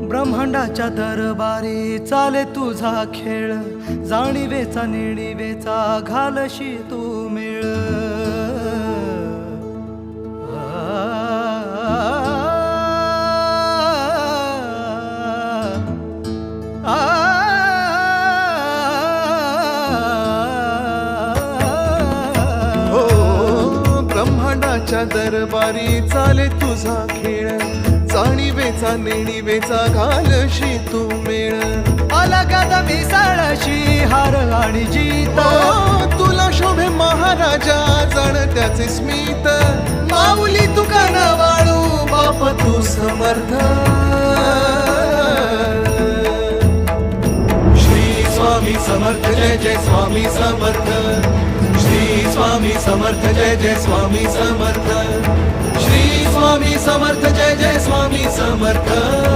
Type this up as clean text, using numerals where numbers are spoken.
ब्रह्मांडाच्या दरबारी चाले तुझा खेळ, जाणीवेचा नेणीवेचा घालशी तू मेळ. ब्रह्मांडाच्या दरबारी चाले तुझा खेळ, जाणीवेचा नेणीवेचा घालशी तू मेळ. आला गादा मिसाळशी हार आणि जीत, तुला शोभे महाराजा जाण त्याचे स्मित. माऊली तुका न वाळू बाप तू समर्थ. श्री स्वामी समर्थ जय जय स्वामी समर्थ. श्री स्वामी समर्थ जय जय स्वामी समर्थ. श्री स्वामी समर्थ जय जय स्वामी समर्थ.